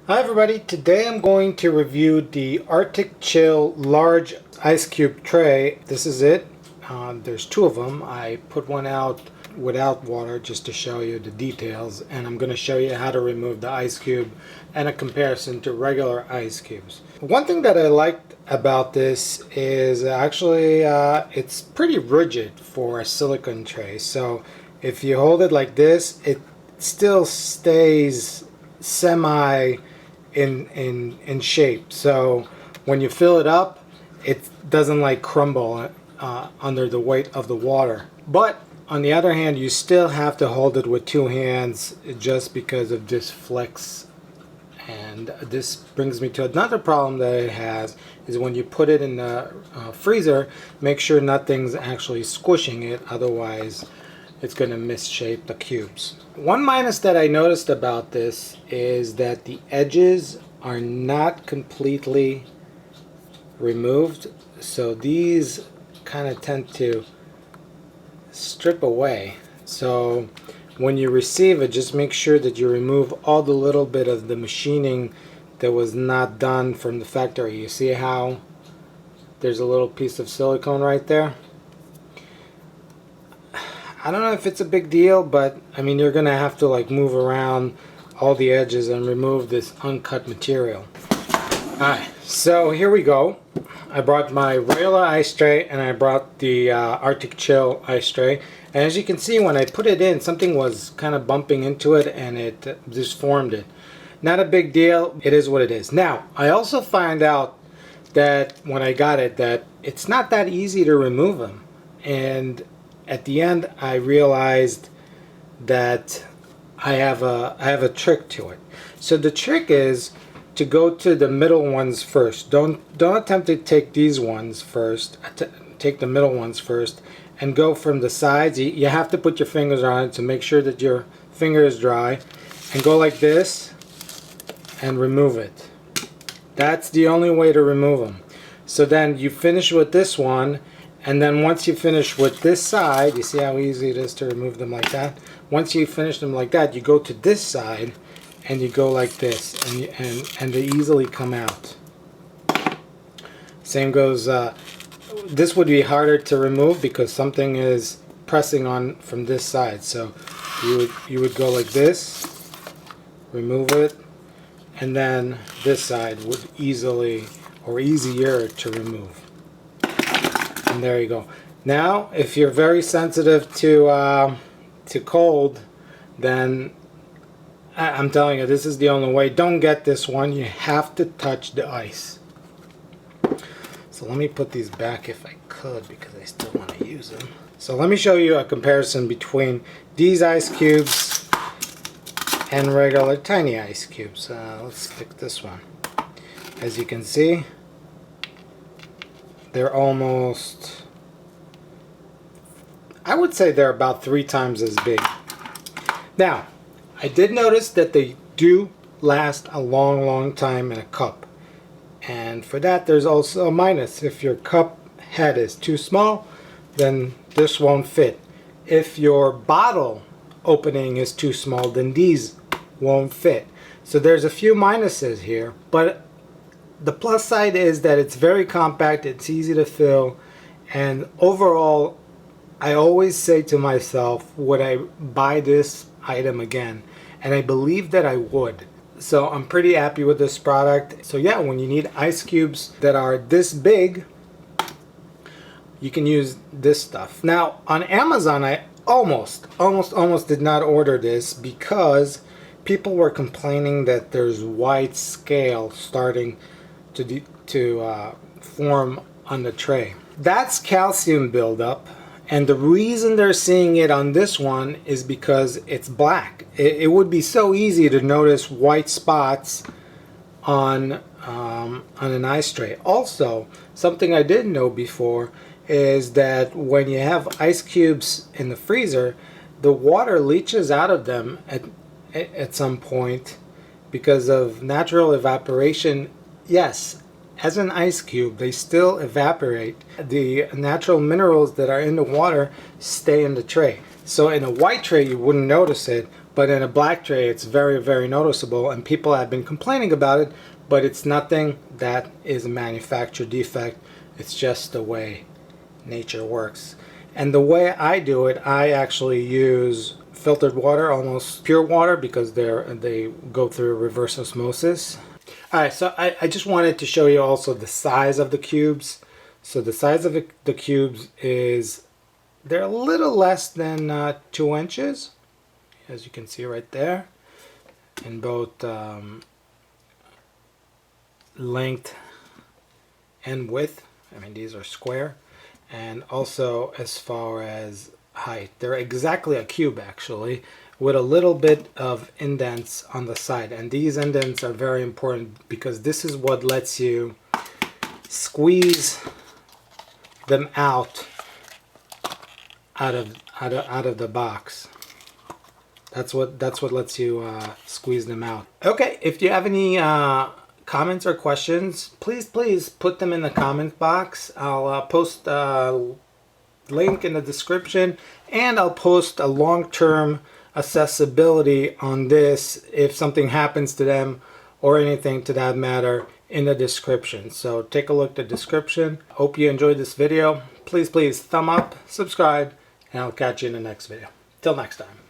Hi everybody, today I'm going to review the Arctic Chill large ice cube tray. This is it. There's two of them. I put one out without water just to show you the details, and I'm going to show you how to remove the ice cube and a comparison to regular ice cubes. One thing that I liked about this is actually it's pretty rigid for a silicone tray. So if you hold it like this, it still stays semi in shape. So when you fill it up, it doesn't like crumble under the weight of the water. But on the other hand, you still have to hold it with two hands just because of this flex. And this brings me to another problem that it has, is when you put it in the freezer, make sure nothing's actually squishing it, otherwise it's going to misshape the cubes. One minus that I noticed about this is that the edges are not completely removed, so these kind of tend to strip away. So when you receive it, just make sure that you remove all the little bit of the machining that was not done from the factory. You see how there's a little piece of silicone right there? I don't know if it's a big deal, but I mean, you're gonna have to like move around all the edges and remove this uncut material. Alright, so here we go. I brought my regular ice tray and I brought the Arctic Chill ice tray, and as you can see, when I put it in, something was kind of bumping into it and it just formed it. Not a big deal, it is what it is. Now, I also find out that when I got it, that it's not that easy to remove them, and at the end I realized that I have a trick to it. So the trick is to go to the middle ones first. Don't attempt to take these ones first. Take the middle ones first and go from the sides. You have to put your fingers on it to make sure that your finger is dry, and go like this and remove it. That's the only way to remove them. So then you finish with this one, and then once you finish with this side, you see how easy it is to remove them like that? Once you finish them like that, you go to this side and you go like this, and they easily come out. Same goes, this would be harder to remove because something is pressing on from this side. So you would go like this, remove it, and then this side would easily or easier to remove. And there you go. Now, if you're very sensitive to cold, then I'm telling you, this is the only way. Don't get this one. You have to touch the ice. So let me put these back if I could, because I still want to use them. So let me show you a comparison between these ice cubes and regular tiny ice cubes. Let's pick this one. As you can see, they're almost, I would say they're about 3 times as big. Now, I did notice that they do last a long time in a cup. And for that, there's also a minus. If your cup head is too small, then this won't fit. If your bottle opening is too small, then these won't fit. So there's a few minuses here, but the plus side is that it's very compact, it's easy to fill, and overall, I always say to myself, would I buy this item again? And I believe that I would. So I'm pretty happy with this product. So yeah, when you need ice cubes that are this big, you can use this stuff. Now on Amazon, I almost did not order this because people were complaining that there's wide scale starting to form on the tray. That's calcium buildup, and the reason they're seeing it on this one is because it's black. It would be so easy to notice white spots on an ice tray. Also, something I didn't know before is that when you have ice cubes in the freezer, the water leaches out of them at some point because of natural evaporation. Yes, as an ice cube, they still evaporate. The natural minerals that are in the water stay in the tray. So in a white tray you wouldn't notice it, but in a black tray it's very, very noticeable, and people have been complaining about it, but it's nothing that is a manufacturer defect. It's just the way nature works. And the way I do it, I actually use filtered water, almost pure water, because they go through reverse osmosis. Alright, so I just wanted to show you also the size of the cubes. So the size of the cubes is, they're a little less than 2 inches, as you can see right there, in both length and width. I mean, these are square. And also as far as height, they're exactly a cube actually, with a little bit of indents on the side. And these indents are very important because this is what lets you squeeze them out of the box. That's what lets you squeeze them out. Okay, if you have any comments or questions, please put them in the comment box. I'll post a link in the description, and I'll post a long-term accessibility on this if something happens to them or anything to that matter in the description. So take a look at the description. Hope you enjoyed this video. Please thumb up, subscribe, and I'll catch you in the next video. Till next time.